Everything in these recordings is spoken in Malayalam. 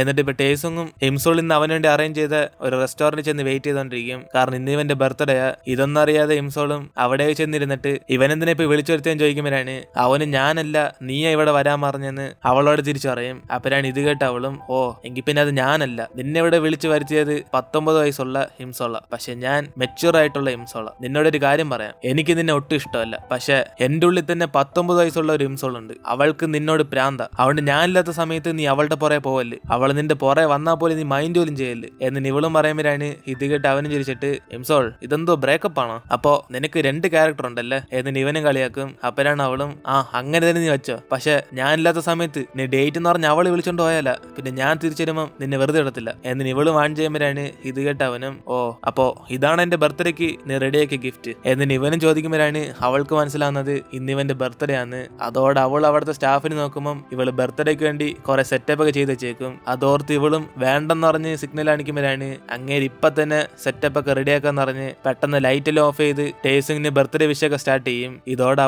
എന്നിട്ട് ഇപ്പൊ ടേസുങ്ങും ഇംസോൾ ഇന്ന് അവന് വേണ്ടി അറേഞ്ച് ചെയ്ത ഒരു റെസ്റ്റോറന്റിൽ ചെന്ന് വെയിറ്റ് ചെയ്തോണ്ടിരിക്കും. കാരണം ഇന്ന് ഇവന്റെ ബർത്ത്ഡേയാ. ഇതൊന്നും അറിയാതെ ഇംസോളും അവിടെ ചെന്നിരുന്നിട്ട് ഇവനെന്തിനെ ഇപ്പൊ വിളിച്ചു വരുത്താൻ ചോദിക്കുമ്പോഴാണ് അവന് ഞാനല്ല നീയാ ഇവിടെ വരാൻ പറഞ്ഞെന്ന് അവളോട് തിരിച്ചു പറയും. അപ്പോഴാണ് ഇത് കേട്ട അവളും ഓ എങ്കിൽ പിന്നെ അത് ഞാനല്ല, നിന്നെ ഇവിടെ വിളിച്ചു വരുത്തിയത് 19 വയസ്സുള്ള ഹിംസോള, പക്ഷെ ഞാൻ മെച്യൂർ ആയിട്ടുള്ള ഹിംസോള. നിന്നോടൊരു കാര്യം പറയാം, എനിക്ക് നിന്നെ ഒട്ടും ഇഷ്ടമല്ല, പക്ഷെ എന്റെ ഉള്ളിൽ തന്നെ 19 വയസ്സുള്ള ഒരു ഹിംസോളുണ്ട്, അവൾക്ക് നിന്നോട് പ്രാന്ത. അതുകൊണ്ട് ഞാനില്ലാത്ത സമയത്ത് നീ അവളുടെ പുറകെ പോവല്ലേ, അവൾ നിന്റെ പുറകെ വന്നാൽ പോലും നീ മൈൻഡ് പോലും ചെയ്യല്ലേ എന്ന് ഇവളും പറയുമ്പോഴാണ് ഇത് കേട്ട് അവനും ചിരിച്ചിട്ട് ഹിംസോൾ ഇതെന്തോ ബ്രേക്കപ്പ് ആണോ, അപ്പോ നിനക്ക് 2 ക്യാരക്ടർ ഉണ്ടല്ലേ എന്ന് ഇവനും കളിയാക്കും. അപ്പോഴാണ് അവളും ആ അങ്ങനെ തന്നെ നീ വെച്ചോ, പക്ഷെ ഞാനില്ലാത്ത സമയത്ത് നീ ഡേറ്റ് എന്ന് പറഞ്ഞ അവളെ വിളിച്ചോണ്ട് പോയാല, പിന്നെ ഞാൻ തിരിച്ചു വരുമ്പം നിന്നെ വെറുതെ ഇടത്തില്ല എന്ന് ഇവളും വാൺ ചെയ്യുമ്പോഴാണ് ഇത് കേട്ട് അവനും ഓ അപ്പോ ഇതാണ് എന്റെ ബർത്ത്ഡേക്ക് നീ റെഡിയാക്കിയ ഗിഫ്റ്റ് എന്ന് ഇവനും ചോദിക്കുമ്പോഴാണ് അവൾക്ക് മനസ്സിലാവുന്നത് ഇന്നിവന്റെ ബർത്ത്ഡേ ആണ്. അതോടെ അവൾ അവിടുത്തെ സ്റ്റാഫിന് നോക്കുമ്പോൾ ഇവള് ബർത്ത്ഡേക്ക് വേണ്ടി കുറെ സെറ്റപ്പ് ഒക്കെ ചെയ്ത് വെച്ചേക്കും. അതോർത്ത് ഇവളും വേണ്ടെന്ന് പറഞ്ഞ് സിഗ്നൽ കാണിക്കുമ്പോഴാണ് അങ്ങേര് ഇപ്പൊ തന്നെ സെറ്റപ്പ് ഒക്കെ റെഡിയാക്കാന്ന് പറഞ്ഞ് പെട്ടെന്ന് ലൈറ്റ് എല്ലാം ഓഫ് ചെയ്ത് ടേസിങ്ങിന് ബർത്ത്ഡേ വിഷയൊക്കെ സ്റ്റാർട്ട് ചെയ്യും. ഇതോടെ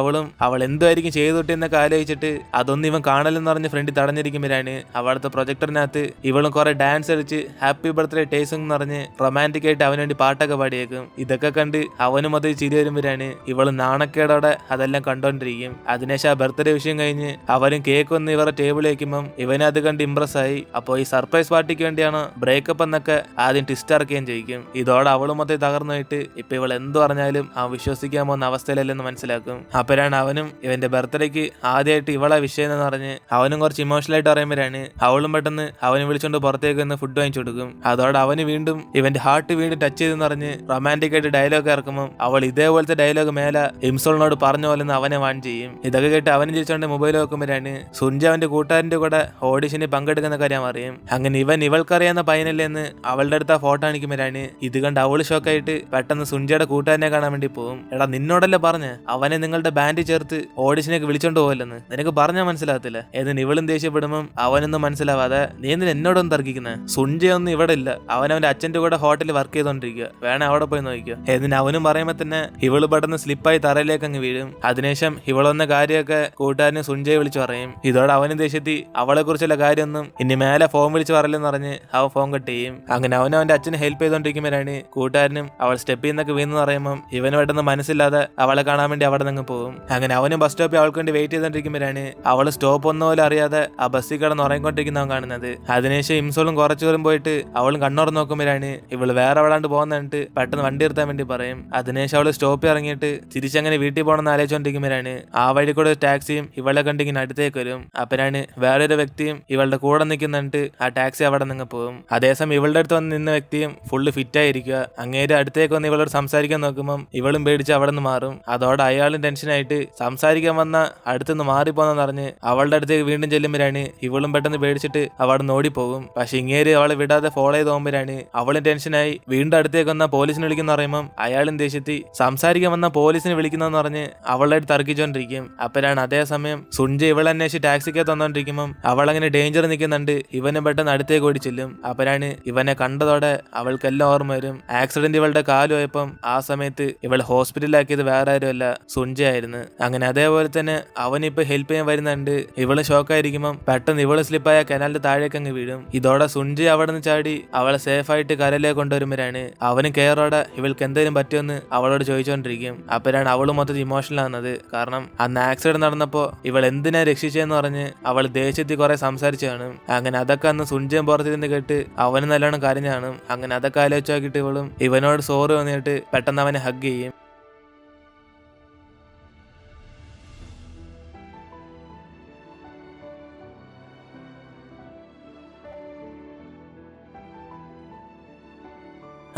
അവൾ എന്തായിരിക്കും ചെയ്തോട്ടെന്നൊക്കെ ആലോചിച്ചിട്ട് അതൊന്നും ഇവൻ കാണലെന്ന് പറഞ്ഞ് ഫ്രണ്ടിൽ തടഞ്ഞിരിക്കുമ്പോഴാണ് അവിടുത്തെ പ്രൊജക്ടറിനകത്ത് ഇവളും കുറെ ഡാൻസ് കളിച്ച് ഹാപ്പി ബർത്ത്ഡേ ടേസിംഗ് എന്ന് പറഞ്ഞ് റൊമാൻറ്റിക് ആയിട്ട് അവന് വേണ്ടി പാട്ടൊക്കെ പാടിയേക്കും. ഇതൊക്കെ കണ്ട് അവനും അത് ചിരി വരുമ്പോഴാണ് ഇവള് നാണക്കേടോടെ അതെല്ലാം കണ്ടോണ്ടിരിക്കും. അതിനുശേഷം ആ ബർത്ത്ഡേ വിഷയം കഴിഞ്ഞ് അവരും കേക്ക് വന്ന് ഇവരുടെ ടേബിളിൽ വെക്കുമ്പം ഇവനത് കണ്ട് ഇംപ്രസ് ആയി. അപ്പോൾ ഈ സർപ്രൈസ് പാർട്ടിക്ക് വേണ്ടിയാണ് ബ്രേക്കപ്പ് എന്നൊക്കെ ആദ്യം ട്വിസ്റ്റ് ഇറക്കുകയും ചെയ്യും. ഇതോടെ അവളും മൊത്തം തകർന്നുപോയിട്ട് ഇപ്പൊ ഇവൾ എന്ത് പറഞ്ഞാലും അവൻ വിശ്വസിക്കാൻ പോകുന്ന അവസ്ഥയിലല്ലെന്ന് മനസ്സിലാക്കും. അപ്പോഴാണ് അവനും ഇവന്റെ ബർത്ത്ഡേക്ക് ആദ്യമായിട്ട് ഇവളെ വിഷയം എന്ന് പറഞ്ഞ് അവനും കുറച്ച് ഇമോഷണൽ ആയിട്ട് പറയുമ്പോഴാണ് അവളും പെട്ടെന്ന് അവനെ വിളിച്ചോണ്ട് പുറത്തേക്ക് നിന്ന് ഫുഡ് വാങ്ങിച്ചു കൊടുക്കും. അതോടെ അവന് വീണ്ടും ഇവന്റെ ഹാർട്ട് വീണ്ടും ടച്ച് ചെയ്തെന്ന് പറഞ്ഞ് റൊമാൻറ്റിക് ആയിട്ട് ഡയലോഗ് ഇറക്കുമ്പോൾ അവൾ ഇതേപോലത്തെ ഡയലോഗ് മേലെ ഇംസോളിനോട് പറഞ്ഞ പോലെ അവനെ വാൺ ചെയ്യും. ഇതൊക്കെ കേട്ട് അവനും ചിരിച്ചോണ്ട് മൊബൈൽ നോക്കുമ്പോഴാണ് സുഞ്ച അവന്റെ കൂട്ടുകാരന്റെ കൂടെ ഓഡിഷന് പങ്കെടുക്കുന്ന കാര്യം അറിയും. അങ്ങനെ ഇവൾക്കറിയാവുന്ന പയ്യനല്ലേ എന്ന് അവളുടെ അടുത്ത് ആ ഫോട്ടോ കാണിക്കുമ്പോഴാണ് ഇത് കണ്ട് അവള് ഷോക്കായിട്ട് പെട്ടെന്ന് സുഞ്ചയുടെ കൂട്ടുകാരനെ കാണാൻ വേണ്ടി പോകും. എടാ നിന്നോടല്ലേ പറഞ്ഞ് അവനെ നിങ്ങളുടെ ബാൻഡ് ചേർത്ത് ഓഡിഷനൊക്കെ വിളിച്ചോണ്ട് പോകല്ലെന്ന്, നിനക്ക് പറഞ്ഞാൽ മനസ്സിലാകത്തില്ല എന്ന് ഇവളും ദേഷ്യപ്പെടുമ്പം അവനൊന്നും മനസ്സിലാവാതെ നീ എന്തിന് എന്നോടൊന്നും തർക്കിക്കുന്നത്, സുഞ്ചയൊന്നും ഇവിടെ ഇല്ല, അവനവന്റെ അച്ഛന്റെ കൂടെ ഹോട്ടലിൽ വർക്ക് ചെയ്തോണ്ടിരിക്കുക, വേണേ അവിടെ പോയി നോക്കിയോ എന്നിട്ട് അവനും പറയുമ്പോ തന്നെ ഇവള് പെട്ടെന്ന് സ്ലിപ്പായി തറയിലേക്ക് അങ്ങ് വീഴും. അതിനുശേഷം ഇവളൊന്ന കാര്യമൊക്കെ കൂട്ടുകാരന് സുഞ്ചയെ വിളിച്ചു പറയും. ഇതോടെ അവനും ദേഷ്യത്തി അവളെ കുറിച്ചുള്ള കാര്യമൊന്നും ഇനി മേലെ ഫോൺ വിളിച്ച് പറയില്ലെന്ന് പറഞ്ഞ് അവൻ ഫോൺ കട്ട് ചെയ്യും. അങ്ങനെ അവന്റെ അച്ഛന് ഹെൽപ്പ് ചെയ്തോണ്ടിരിക്കുമ്പോഴാണ് കൂട്ടുകാരനും അവൾ സ്റ്റെപ്പിൽ നിന്നൊക്കെ വീണെന്ന് പറയുമ്പോൾ ഇവന് പെട്ടെന്ന് മനസ്സില്ലാതെ അവളെ കാണാൻ വേണ്ടി അവിടെ നിന്ന് പോകും. അങ്ങനെ അവനും ബസ് സ്റ്റോപ്പിൽ അവൾക്ക് വേണ്ടി വെയിറ്റ് ചെയ്തോണ്ടിരിക്കുമ്പോഴാണ് അവള് സ്റ്റോപ്പ് ഒന്നും പോലെ അറിയാതെ ആ ബസ്സിൽ കിടന്ന് ഉറങ്ങിക്കൊണ്ടിരിക്കുന്നവൻ കാണുന്നത്. അതിനുശേഷം ഇംസോളും കുറച്ചു ദൂരം പോയിട്ട് അവളും കണ്ണോർ നോക്കുമ്പോഴാണ് ഇവള് വേറെ എവിടാണ്ട് പോകുന്നിട്ട് പെട്ടെന്ന് വണ്ടി നിർത്താൻ വേണ്ടി പറയും. അതിനുശേഷം അവള് സ്റ്റോപ്പിൽ ഇറങ്ങിയിട്ട് തിരിച്ചങ്ങനെ വീട്ടിൽ പോകണമെന്ന് ആലോചിച്ചോണ്ടിരിക്കുമ്പോഴാണ് ആ വഴി കൂടെ ടാക്സിയും ഇവളെ കണ്ടിങ്ങനെ അടുത്തേക്ക് വരും. അപ്പോഴാണ് വേറൊരു വ്യക്തിയും ഇവളുടെ കൂടെ നിൽക്കുന്നിട്ട് ആ ടാക്സി അവിടെ നിന്ന് പോകും. അതേസമയം ഇവളുടെ അടുത്ത് വന്ന് നിന്ന വ്യക്തിയും ഫുള്ള് ഫിറ്റ് ആയിരിക്കുക. അങ്ങേര് അടുത്തേക്ക് വന്ന് ഇവളോട് സംസാരിക്കാൻ നോക്കുമ്പോൾ ഇവളും പേടിച്ച് അവിടെ നിന്ന് മാറും. അതോടെ അയാളും ടെൻഷനായിട്ട് സംസാരിക്കാൻ വന്ന അടുത്തുനിന്ന് മാറിപ്പോന്ന് പറഞ്ഞ് അവളുടെ അടുത്തേക്ക് വീണ്ടും ചെല്ലുമ്പോഴാണ് ഇവളും പെട്ടെന്ന് പേടിച്ചിട്ട് അവിടെ നിന്ന് ഓടിപ്പോകും. പക്ഷെ ഇങ്ങേര് അവളെ വിടാതെ ഫോളോ ചെയ്ത് പോകുമ്പോഴാണ് അവളും ടെൻഷനായി വീണ്ടും അടുത്തേക്ക് വന്ന പോലീസിനെ വിളിക്കുന്ന പറയുമ്പോൾ അയാളും ദേഷ്യത്തി സംസാരിക്കാൻ വന്ന പോലീസിനെ വിളിക്കുന്നതെന്ന് പറഞ്ഞ് അവളുടെ അടുത്ത് തർക്കിച്ചോണ്ടിരിക്കും. അപ്പോഴാണ് അതേസമയം സുഞ്ച ഇവളെ അന്വേഷിച്ച് ടാക്സിക്ക് തന്നോണ്ടിരിക്കുമ്പോൾ അവളങ്ങനെ ഡേഞ്ചർ നിൽക്കുന്നുണ്ട്. ഇവനെ പെട്ടെന്ന് അടുത്തേക്ക് ഓടി ചെല്ലും. അപ്പോഴാണ് ഇവനെ കണ്ടതോടെ അവൾക്കെല്ലാം ഓർമ്മ വരും. ആക്സിഡന്റ് ഇവളുടെ കാല് പോയപ്പം ആ സമയത്ത് ഇവൾ ഹോസ്പിറ്റലിലാക്കിയത് വേറെ ആരുമല്ല സുഞ്ചയായിരുന്നു. അങ്ങനെ അതേപോലെ തന്നെ അവനിപ്പോ ഹെൽപ്പ് ചെയ്യാൻ വരുന്നുണ്ട്. ഇവള് ഷോക്കായിരിക്കുമ്പോൾ പെട്ടെന്ന് ഇവള് സ്ലിപ്പായ കനാലിന്റെ താഴേക്ക് അങ്ങ് വീഴും. ഇതോടെ സുഞ്ച അവിടെ നിന്ന് ചാടി അവളെ സേഫ് ആയിട്ട് കരയിലേക്ക് കൊണ്ടുവരുമ്പോഴാണ് അവന് കെയറോടെ ഇവൾക്ക് എന്തെങ്കിലും പറ്റുമെന്ന് അവളോട് ചോദിച്ചോണ്ടിരിക്കും. അപ്പോഴാണ് അവള് മൊത്തത്തിൽ ഇമോഷണൽ ആവുന്നത്. കാരണം അന്ന് ആക്സിഡന്റ് നടന്നപ്പോ ഇവൾ എന്തിനാ രക്ഷിച്ചെന്ന് പറഞ്ഞ് അവൾ ദേഷ്യത്തിൽ കുറെ സംസാരിച്ചു കാണും. അങ്ങനെ അതൊക്കെ അന്ന് സുഞ്ചയും പുറത്തിരുന്ന് കേട്ട് അവന് നല്ലോണം കരഞ്ഞാണ്. അങ്ങനെ അതൊക്കെ ആലോചിച്ച് നോക്കിയിട്ട് ഇവളും ഇവനോട് സോറി വന്നിട്ട് പെട്ടെന്ന് അവനെ ഹഗ് ചെയ്യും.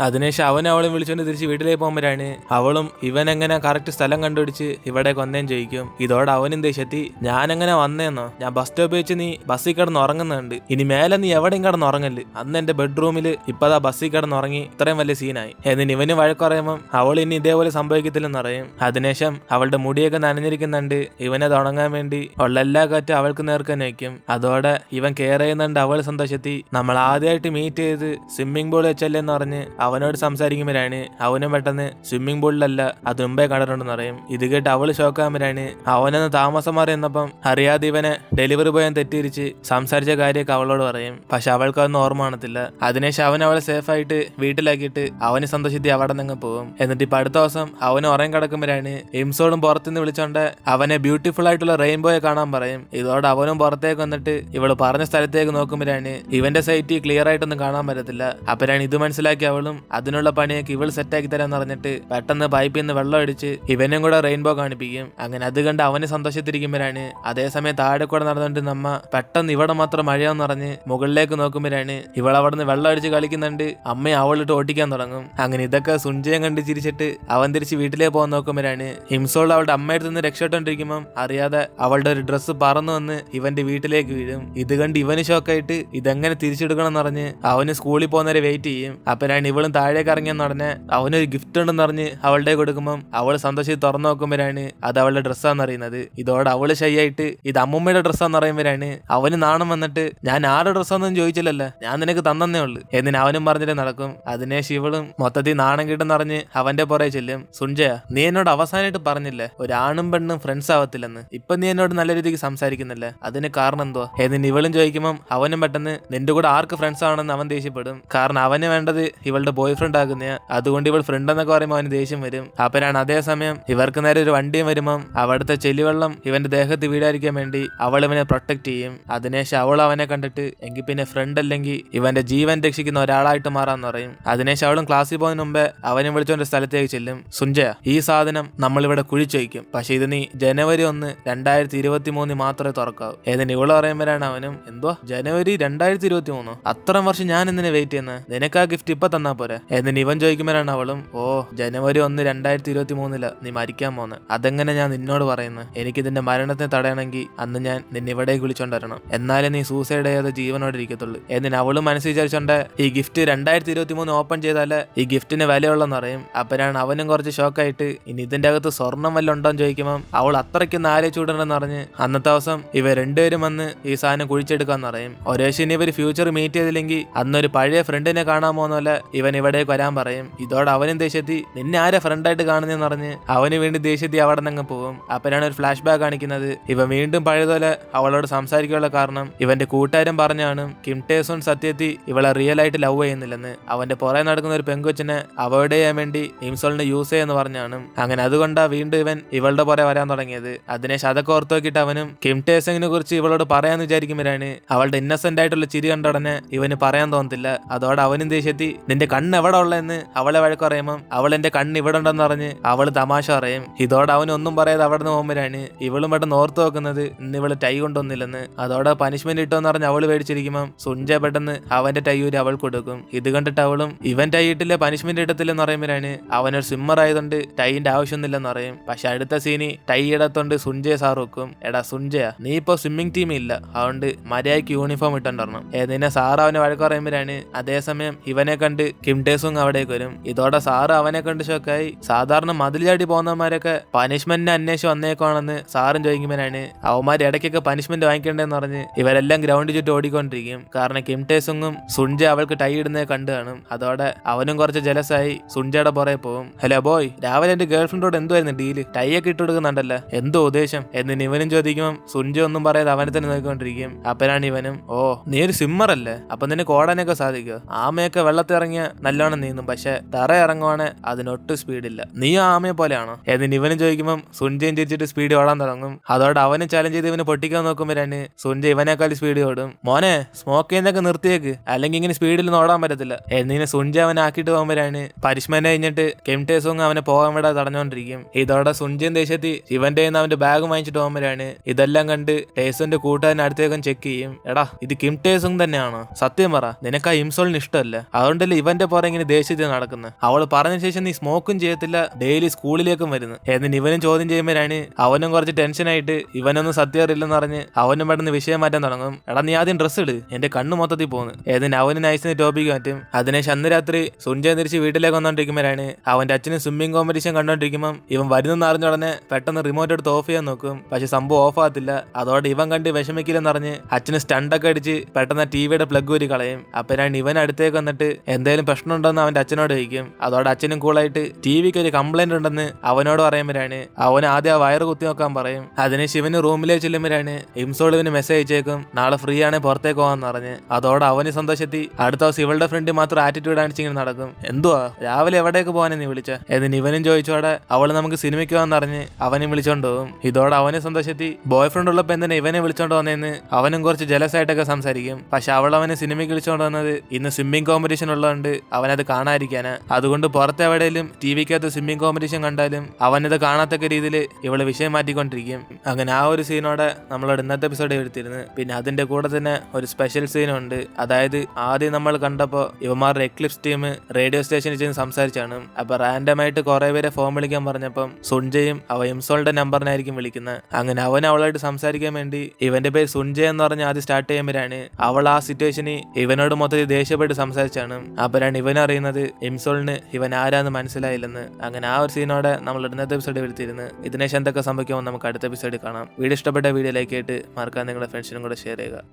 അതിനുശേഷം അവൻ അവളും വിളിച്ചുകൊണ്ട് തിരിച്ച് വീട്ടിലേക്ക് പോകുമ്പോഴാണ് അവളും ഇവൻ എങ്ങനെ കറക്റ്റ് സ്ഥലം കണ്ടുപിടിച്ച് ഇവിടെ വന്നേം ചോദിക്കും. ഇതോടെ അവനും ദേഷ്യത്തി ഞാൻ എങ്ങനെ വന്നേന്നോ, ഞാൻ ബസ് സ്റ്റോപ്പ് വെച്ച് നീ ബസ്സിൽ കിടന്ന് ഉറങ്ങുന്നുണ്ട്, ഇനി മേലെ നീ എവിടെയും കിടന്ന് ഉറങ്ങല്, അന്ന് എന്റെ ബെഡ്റൂമിൽ ഇപ്പതാ ബസ്സിൽ കിടന്ന് ഉറങ്ങി ഇത്രയും വലിയ സീനായി എന്നിന് ഇവന് വഴക്കുറയുമ്പം അവൾ ഇനി ഇതേപോലെ സംഭവിക്കത്തില്ലെന്ന് അറിയും. അതിനുശേഷം അവളുടെ മുടിയൊക്കെ നനഞ്ഞിരിക്കുന്നുണ്ട്. ഇവനത് ഉണങ്ങാൻ വേണ്ടി ഉള്ള എല്ലാ കാറ്റും അവൾക്ക് നേർക്കാൻ വയ്ക്കും. അതോടെ ഇവൻ കെയർ ചെയ്യുന്നുണ്ട്. അവൾ സന്തോഷത്തി നമ്മൾ ആദ്യമായിട്ട് മീറ്റ് ചെയ്ത് സ്വിമ്മിംഗ് പൂൾ വെച്ചല്ലേന്ന് പറഞ്ഞ് അവനോട് സംസാരിക്കുമ്പോഴാണ് അവനും പെട്ടെന്ന് സ്വിമ്മിംഗ് പൂളിലല്ല അത് മുമ്പേ കണ്ടിട്ടുണ്ടെന്ന് പറയും. ഇത് കേട്ട് അവള് ഷോക്കാകുമ്പോഴാണ് അവനൊന്ന് താമസം മാറി എന്നപ്പം അറിയാതെ ഇവനെ ഡെലിവറി ബോയൻ തെറ്റിരിച്ച് സംസാരിച്ച കാര്യമൊക്കെ അവളോട് പറയും. പക്ഷെ അവൾക്ക് അതൊന്നും ഓർമ്മ കാണത്തില്ല. അതിനുശേഷം അവൻ അവളെ സേഫായിട്ട് വീട്ടിലാക്കിയിട്ട് അവന് സന്തോഷത്തി അവിടെ നിന്ന് പോകും. എന്നിട്ട് ഇപ്പൊ അടുത്ത ദിവസം അവന് ഉറങ്ങി കിടക്കുമ്പോഴാണ് ഇംസോളും പുറത്തുനിന്ന് വിളിച്ചോണ്ട് അവനെ ബ്യൂട്ടിഫുൾ ആയിട്ടുള്ള റെയിൻബോയെ കാണാൻ പറയും. ഇതോടെ അവനും പുറത്തേക്ക് വന്നിട്ട് ഇവള് പറഞ്ഞ സ്ഥലത്തേക്ക് നോക്കുമ്പോഴാണ് ഇവന്റെ സൈറ്റ് ക്ലിയർ ആയിട്ടൊന്നും കാണാൻ പറ്റത്തില്ല. അപ്പോഴാണ് ഇത് മനസ്സിലാക്കി അവളും അതിനുള്ള പണിയൊക്കെ ഇവൾ സെറ്റാക്കി തരാന്ന് പറഞ്ഞിട്ട് പെട്ടെന്ന് പൈപ്പിൽ നിന്ന് വെള്ളം അടിച്ച് ഇവനും കൂടെ റെയിൻബോ കാണിപ്പിക്കും. അങ്ങനെ അത് കണ്ട് അവന് സന്തോഷത്തിരിക്കുമ്പോഴാണ് അതേസമയം താഴെ കൂടെ നടന്നുകൊണ്ട് നമ്മ പെട്ടെന്ന് ഇവിടെ മാത്രം മഴയാന്ന് പറഞ്ഞ് മുകളിലേക്ക് നോക്കുമ്പോഴാണ് ഇവൾ അവിടെ നിന്ന് വെള്ളം അടിച്ച് കളിക്കുന്നുണ്ട്. അമ്മയെ അവളിട്ട് ഓട്ടിക്കാൻ തുടങ്ങും. അങ്ങനെ ഇതൊക്കെ സുഞ്ചയം കണ്ട് ചിരിച്ചിട്ട് അവൻ തിരിച്ച് വീട്ടിലേക്ക് പോകാൻ നോക്കുമ്പോഴാണ് ഹിംസോൾ അവളുടെ അമ്മയുടെ നിന്ന് രക്ഷപ്പെട്ടോണ്ടിരിക്കുമ്പോൾ അറിയാതെ അവളുടെ ഒരു ഡ്രസ്സ് പറന്നു വന്ന് ഇവന്റെ വീട്ടിലേക്ക് വീഴും. ഇത് കണ്ട് ഇവന് ഷോക്കായിട്ട് ഇതെങ്ങനെ തിരിച്ചെടുക്കണം എന്ന് പറഞ്ഞ് അവന് സ്കൂളിൽ പോകുന്നവരെ വെയിറ്റ് ചെയ്യും. അപ്പോഴാണ് ഇവളും താഴേക്ക് ഇറങ്ങിയെന്ന് പറഞ്ഞ് അവനൊരു ഗിഫ്റ്റ് ഉണ്ടെന്ന് പറഞ്ഞ് അവളുടെ കൊടുക്കുമ്പോൾ അവൾ സന്തോഷിച്ച് തുറന്നു നോക്കുമ്പോഴാണ് അത് അവളുടെ ഡ്രസ്സാന്ന് അറിയുന്നത്. ഇതോടെ അവള് ഷൈയായിട്ട് ഇത് അമ്മൂമ്മയുടെ ഡ്രസ്സാന്ന് പറയുമ്പോഴാണ് അവന് നാണം വന്നിട്ട് ഞാൻ ആരുടെ ഡ്രസ്സാന്നും ചോദിച്ചില്ലല്ലോ, ഞാൻ നിനക്ക് തന്നേ ഉള്ളു എന്നിന് അവനും പറഞ്ഞിട്ട് നടക്കും. അതിനെ ശിവളും മൊത്തത്തിൽ നാണം കിട്ടെന്ന് പറഞ്ഞ് അവന്റെ പുറകെ ചെല്ലും. സുഞ്ചയ, നീ എന്നോട് അവസാനമായിട്ട് പറഞ്ഞില്ലേ ഒരു ആണും പെണ്ണും ഫ്രണ്ട്സ് ആവത്തില്ലെന്ന്, ഇപ്പൊ നീ എന്നോട് നല്ല രീതിക്ക് സംസാരിക്കുന്നില്ല, അതിന് കാരണം എന്തോ എന്നിന് ഇവളും ചോദിക്കുമ്പോൾ അവനും പെട്ടെന്ന് നിന്റെ കൂടെ ആർക്ക് ഫ്രണ്ട്സ് ആണെന്ന് അവൻ ദേഷ്യപ്പെടും. കാരണം അവന് വേണ്ടത് ഇവളുടെ ബോയ് ഫ്രണ്ട് ആകുന്ന, അതുകൊണ്ട് ഇവൾ ഫ്രണ്ട് എന്നൊക്കെ പറയുമ്പോൾ അവന് ദേഷ്യം വരും. അപ്പോഴാണ് അതേസമയം ഇവർക്ക് നേരെ ഒരു വണ്ടിയും വരുമ്പം അവിടുത്തെ ചെളിവെള്ളം ഇവന്റെ ദേഹത്ത് വീഴാതിരിക്കാൻ വേണ്ടി അവൾ ഇവനെ പ്രൊട്ടക്ട് ചെയ്യും. അതിനുശേഷം അവൾ അവനെ കണ്ടിട്ട് എങ്കിൽ പിന്നെ ഫ്രണ്ട് അല്ലെങ്കിൽ ഇവന്റെ ജീവൻ രക്ഷിക്കുന്ന ഒരാളായിട്ട് മാറാന്ന് പറയും. അതിനുശേഷം അവളും ക്ലാസ്സിൽ പോകുന്നതിന് മുമ്പേ അവനെ വിളിച്ചോണ്ട് സ്ഥലത്തേക്ക് ചെല്ലും. സുഞ്ചയ, ഈ സാധനം നമ്മളിവിടെ കുഴിച്ചു വയ്ക്കും, പക്ഷെ ഇത് നീ ജനുവരി 1, 2023 മാത്രമേ തുറക്കാവൂ. ഏതിന് ഇവള് പറയുമ്പോഴാണ് അവനും എന്തോ ജനുവരി 2023 അത്രയും വർഷം ഞാൻ എന്തിനെ വെയിറ്റ് ചെയ്യുന്നത്, നിനക്ക് ആ ഗിഫ്റ്റ് ഇപ്പൊ തന്നാ പോരെ എന്നിന് ഇവൻ ചോദിക്കുമ്പോഴാണ് അവളും ഓ ജനുവരി 1, 2023 നീ മരിക്കാൻ പോന്ന്, അതെങ്ങനെ ഞാൻ നിന്നോട് പറയുന്നത്, എനിക്കിതിന്റെ മരണത്തെ തടയണമെങ്കിൽ അന്ന് ഞാൻ നിന്നെ ഇവിടെ വിളിച്ചോണ്ട് വരണം, എന്നാലേ നീ സൂസൈഡ് ചെയ്യാതെ ജീവനോടെ ഇരിക്കത്തുള്ളൂ എന്നിന് അവളും മനസ്സിൽ വിചാരിച്ചോണ്ട് ഈ ഗിഫ്റ്റ് 2023 ഓപ്പൺ ചെയ്താല് ഈ ഗിഫ്റ്റിന് വിലയുള്ളെന്ന് പറയും. അപ്പോഴാണ് അവനും കുറച്ച് ഷോക്കായിട്ട് ഇനി ഇതിന്റെ അകത്ത് സ്വർണം വല്ല ഉണ്ടോന്ന് ചോദിക്കുമ്പോൾ അവൾ അത്രയ്ക്കൊന്ന് ആലോചിച്ചുവിടണമെന്ന് പറഞ്ഞ് അന്നത്തെ ദിവസം ഇവർ രണ്ടുപേരും വന്ന് ഈ സാധനം കുഴിച്ചെടുക്കാന്ന് പറയും. ഒരേശിന് ഇവർ ഫ്യൂച്ചർ മീറ്റ് ചെയ്തില്ലെങ്കിൽ അന്നൊരു പഴയ ഫ്രണ്ടിനെ കാണാൻ പോകുന്ന പോലെ ഇവൻ ഇവിടേക്ക് വരാൻ പറയും. ഇതോടെ അവനും ദേഷ്യത്തി നിന്നെ ആരെ ഫ്രണ്ടായിട്ട് കാണുന്നതെന്ന് പറഞ്ഞ് അവന് വേണ്ടി ദേഷ്യത്തി അവിടെ നിന്ന് പോകും. അപ്പോഴാണ് ഒരു ഫ്ലാഷ് ബാക്ക് കാണിക്കുന്നത്. ഇവൻ വീണ്ടും പഴയതുപോലെ അവളോട് സംസാരിക്കാനുള്ള കാരണം ഇവന്റെ കൂട്ടുകാരൻ പറഞ്ഞാണ് കിം ടേസോൺ സത്യത്തിൽ ഇവളെ റിയൽ ആയിട്ട് ലവ് ചെയ്യുന്നില്ലെന്ന്, അവന്റെ പുറകെ നടക്കുന്ന ഒരു പെങ്കൊച്ചിനെ അവോയ്ഡ് ചെയ്യാൻ വേണ്ടി ഇംസോളിനെ യൂസ് ചെയ്യുമെന്ന് പറഞ്ഞാണ്. അങ്ങനെ അതുകൊണ്ടാ വീണ്ടും ഇവൻ ഇവളുടെ പുറകെ വരാൻ തുടങ്ങിയത്. അതിനെ അതൊക്കെ ഓർത്ത് നോക്കിയിട്ട് അവനും കിം ടേസങ്ങിനെ കുറിച്ച് ഇവളോട് പറയാന്ന് വിചാരിക്കുമ്പോഴാണ് അവളുടെ ഇന്നസെന്റ് ആയിട്ടുള്ള ചിരി കണ്ട ഉടനെ ഇവന് പറയാൻ തോന്നത്തില്ല. അതോടെ അവനും ദേഷ്യത്തി നിന്റെ കണ്ണ് എവിടെ ഉള്ളതെന്ന് അവളെ വഴക്ക് പറയുമ്പോൾ അവൾ എന്റെ കണ്ണ് ഇവിടെ ഉണ്ടെന്ന് പറഞ്ഞ് അവള് തമാശ പറയും. ഇതോടെ അവൻ ഒന്നും പറയാതെ അവിടെ നിന്ന് പോകുമ്പോഴാണ് ഇവളും പെട്ടെന്ന് ഓർത്ത് നോക്കുന്നത് ഇന്ന് ഇവള് ടൈ കൊണ്ടൊന്നില്ലെന്ന്. അതോടെ പനിഷ്മെന്റ് ഇട്ടോന്ന് പറഞ്ഞ് അവള് മേടിച്ചിരിക്കുമ്പോൾ സുഞ്ച പെട്ടെന്ന് അവന്റെ ടൈ ഊരി അവൾ കൊടുക്കും. ഇത് കണ്ടിട്ട് അവളും ഇവൻ ടൈ ഇട്ടില്ല പനിഷ്മെന്റ് ഇടത്തില്ലെന്ന് പറയുമ്പോഴാണ് അവനൊരു സ്വിമ്മർ ആയതുകൊണ്ട് ടൈന്റെ ആവശ്യമൊന്നുമില്ലെന്ന് പറയും. പക്ഷെ അടുത്ത സീനി ടൈ ഇടത്തോണ്ട് സുഞ്ചയെ സാർ വെക്കും. എടാ സുഞ്ചയ, നീ ഇപ്പൊ സ്വിമ്മിംഗ് ടീം ഇല്ല, അതുകൊണ്ട് മര്യാദയ്ക്ക് യൂണിഫോം ഇട്ടുണ്ടരണം ഏതിനെ സാർ അവനെ വഴക്ക് പറയുമ്പോഴാണ് അതേസമയം ഇവനെ കണ്ട് കിം ടേസുങ് അവിടേക്ക് വരും. ഇതോടെ സാറ് അവനെ കണ്ട് ഷോക്കായി. സാധാരണ മതിൽ ചാടി പോകുന്നവന്മാരൊക്കെ പനിഷ്മെന്റിനെ അന്വേഷിച്ച് വന്നേക്കുവാണെന്ന് സാറും ചോദിക്കുമ്പോഴാണ് അവന്മാർ ഇടയ്ക്കൊക്കെ പനിഷ്മെന്റ് വാങ്ങിക്കേണ്ടതെന്ന് പറഞ്ഞ് ഇവരെല്ലാം ഗ്രൗണ്ടിൽ ചുറ്റും ഓടിക്കൊണ്ടിരിക്കും. കാരണം കിം ടേസുങ്ങും സുഞ്ച അവൾക്ക് ടൈ ഇടുന്നത് കണ്ടു കാണും. അതോടെ അവനും കുറച്ച് ജലസായി സുഞ്ചയുടെ പുറകെ പോകും. ഹലോ ബോയ്, രാവിലെ എന്റെ ഗേൾ ഫ്രണ്ടോട് എന്തുവായിരുന്നു ഡീല്, ടൈ ഒക്കെ ഇട്ട് കൊടുക്കുന്നുണ്ടല്ലോ, എന്തോ ഉദ്ദേശം എന്നിന് ഇവനും ചോദിക്കുമ്പോൾ സുഞ്ച ഒന്നും പറയാതെ അവനെ തന്നെ നോക്കിക്കൊണ്ടിരിക്കും. അപ്പനാണ് ഇവനും ഓ നീ ഒരു സ്വിമ്മർ അല്ലേ, അപ്പൊ നിനക്ക് ഓടാനൊക്കെ സാധിക്കോ, ആമയൊക്കെ വെള്ളത്തിൽ ഇറങ്ങിയ നല്ലോണം നീന്തും, പക്ഷെ തറ ഇറങ്ങുവാണ് അതിനൊട്ടും സ്പീഡില്ല, നീ ആമയെ പോലെയാണോ എന്നിന് ഇവനും ചോദിക്കുമ്പോൾ സുഞ്ചയും ചിരിച്ചിട്ട് സ്പീഡ് ഓടാൻ തുടങ്ങും. അതോടെ അവന് ചലഞ്ച് ചെയ്ത് ഇവന് പൊട്ടിക്കാൻ നോക്കുമ്പോഴാണ് സുഞ്ച ഇവനേക്കാൾ സ്പീഡ് ഓടും. മോനെ സ്മോക്ക് ചെയ്യുന്നൊക്കെ നിർത്തിയേക്ക്, അല്ലെങ്കിൽ ഇങ്ങനെ സ്പീഡിൽ ഓടാൻ പറ്റത്തില്ല എന്നിങ്ങനെ സുഞ്ച അവനെ ആക്കിയിട്ട് പോകുമ്പോഴാണ് പനിഷ്മെന്റ് കഴിഞ്ഞിട്ട് കിം ടേസോങ് അവനെ പോകാൻ വിടാതെ തടഞ്ഞുകൊണ്ടിരിക്കും. ഇതോടെ സുഞ്ചയും ദേഷ്യത്തിൽ ഇവന്റെ അവന്റെ ബാഗ് വാങ്ങിച്ചിട്ട് പോകുമ്പോഴാണ് ഇതെല്ലാം കണ്ട് ടേസോന്റെ കൂട്ടുകാരൻ അടുത്തേക്കും ചെക്ക് ചെയ്യും. എടാ ഇത് കിം ടേസോങ് തന്നെയാണോ, സത്യം പറ, നിനക്ക് ആ ഇംസോളിന് ഇഷ്ടമല്ല, അതുകൊണ്ടല്ലേ ഇവന്റെ പുറകെ ഇങ്ങനെ ദേഷ്യത്തിൽ നടക്കുന്നത്, അവള് പറഞ്ഞ ശേഷം നീ സ്മോക്കും ചെയ്യത്തില്ല ഡെയിലി സ്കൂളിലേക്കും വരുന്നു എന്നിന് ഇവനും ചോദ്യം ചെയ്യുമ്പോഴാണ് അവനും കുറച്ച് ടെൻഷനായിട്ട് ഇവനൊന്നും സത്യം അറിയില്ലെന്ന് പറഞ്ഞ് അവനും പെട്ടെന്ന് വിഷയം മാറ്റാൻ തുടങ്ങും. എടാ നീ ആദ്യം ഡ്രസ്സ് ഇട്, എന്റെ കണ്ണ് മൊത്തത്തിൽ പോകുന്നു ഏതിന് അവന് നൈസിന് ടോപ്പിക്ക് മാറ്റും. അതിനെ അന്ന് രാത്രി സുഞ്ചയെ തിരിച്ച് വീട്ടിലേക്ക് വന്നോണ്ടിരിക്കുമ്പോഴാണ് അവന്റെ അച്ഛന് സ്വിമ്മിംഗ് കോമ്പറ്റീഷൻ കണ്ടോണ്ടിരിക്കുമ്പോൾ ഇവൻ വരുന്നെന്ന് അറിഞ്ഞ ഉടനെ പെട്ടെന്ന് റിമോട്ട് എടുത്ത് ഓഫ് ചെയ്യാൻ നോക്കും. പക്ഷെ സംഭവം ഓഫ് ആകത്തില്ല. അതോടെ ഇവൻ കണ്ട് വിഷമിക്കില്ലെന്ന് പറഞ്ഞ് അച്ഛന് സ്റ്റണ്ടൊക്കെ അടിച്ച് പെട്ടെന്ന് ടിവിയുടെ പ്ലഗ് ഊരി കളയും. അപ്പോഴാണ് ഇവൻ അടുത്തേക്ക് വന്നിട്ട് എന്തേലും പ്രശ്നമുണ്ടോന്ന് അവന്റെ അച്ഛനോട് ചോദിക്കും. അതോടെ അച്ഛനും കൂളായിട്ട് ടിവിക്ക് ഒരു കംപ്ലൈന്റ് ഉണ്ടെന്ന് അവനോട് പറയുമ്പോഴാണ് അവൻ ആദ്യം ആ വയറ് കുത്തി നോക്കാൻ പറയും. അതിന് ശിവന് റൂമിലേക്ക് ചെല്ലുമ്പോഴാണ് ഇംസോൾ ഇവന് മെസ്സേജ് അയച്ചേക്കും നാളെ ഫ്രീ ആണ് പുറത്തേക്ക് പോകാന്ന് പറഞ്ഞ്. അതോടെ അവന് സന്തോഷത്തി അടുത്ത ദിവസം ഇവളുടെ ഫ്രണ്ട് മാത്രം ആറ്റിറ്റ്യൂഡ് കാണിച്ചിങ്ങനെ നടക്കും. എന്തുവാ രാവിലെ എവിടേക്ക് പോകാനെ നീ വിളിച്ച എന്നിന് ഇവനും ചോദിച്ചോടെ അവള് നമുക്ക് സിനിമയ്ക്ക് പോകാന്ന് പറഞ്ഞ് അവനും വിളിച്ചോണ്ട് പോകും. ഇതോടെ അവന് സന്തോഷത്തി ബോയ് ഫ്രണ്ട് ഉള്ളപ്പോ എന്തിനാ ഇവനെ വിളിച്ചോണ്ട് വന്നേന്ന് അവനും കുറച്ച് ജലസ് ആയിട്ടൊക്കെ സംസാരിക്കും. പക്ഷെ അവൾ അവനെ സിനിമയ്ക്ക് വിളിച്ചോണ്ട് വന്നത് ഇന്ന് സ്വിമ്മിംഗ് കോമ്പറ്റീഷൻ ഉള്ളതുകൊണ്ട് അവനത് കാണാതിരിക്കാനാ. അതുകൊണ്ട് പുറത്തെ എവിടെയും ടി വിക്കകത്ത് സ്വിമ്മിംഗ് കോമ്പറ്റീഷൻ കണ്ടാലും അവനത് കാണാത്തക്ക രീതിയിൽ ഇവള് വിഷയം മാറ്റിക്കൊണ്ടിരിക്കും. അങ്ങനെ ആ ഒരു സീനോടെ നമ്മളോട് ഇന്നത്തെ എപ്പിസോഡ് എടുത്തിരുന്നു. പിന്നെ അതിന്റെ കൂടെ തന്നെ ഒരു സ്പെഷ്യൽ സീനുണ്ട്. അതായത് ആദ്യം നമ്മൾ കണ്ടപ്പോ ഇവന്മാരുടെ എക്ലിപ്സ് ടീം റേഡിയോ സ്റ്റേഷനിൽ ചെന്ന് സംസാരിച്ചാണ്. അപ്പൊ റാൻഡമായിട്ട് കുറെ പേരെ ഫോൺ വിളിക്കാൻ പറഞ്ഞപ്പം സുൻജയും അവ ഇംസോളിന്റെ നമ്പറിനായിരിക്കും വിളിക്കുന്നത്. അങ്ങനെ അവൻ അവളായിട്ട് സംസാരിക്കാൻ വേണ്ടി ഇവന്റെ പേര് സുൻജയ് എന്ന് പറഞ്ഞ് ആദ്യം സ്റ്റാർട്ട് ചെയ്യുമ്പോഴാണ് അവൾ ആ സിറ്റുവേഷന് ഇവനോട് മൊത്തത്തിൽ ദേഷ്യപ്പെട്ട് സംസാരിച്ചാണ്. അപ്പോഴാണ് ഇവൻ അറിയുന്നത് ഇംസോളിന് ഇവൻ ആരാന്ന് മനസ്സിലായില്ലെന്ന്. അങ്ങനെ ആ ഒരു സീനോടെ നമ്മൾ ഇന്നത്തെ എപ്പിസോഡ് എടുത്തിരുന്നു. ഇതിനുശേഷം എന്തൊക്കെ സംഭവിക്കുമോ നമുക്ക് അടുത്ത എപ്പിസോഡിൽ കാണാം. വീഡിയോ ഇഷ്ടപ്പെട്ട വീഡിയോ ലൈക്ക് ചെയ്തിട്ട് മറക്കാൻ നിങ്ങളുടെ ഫ്രണ്ട്സിനും കൂടെ ഷെയർ ചെയ്യുക.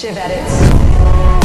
Shiv Edits.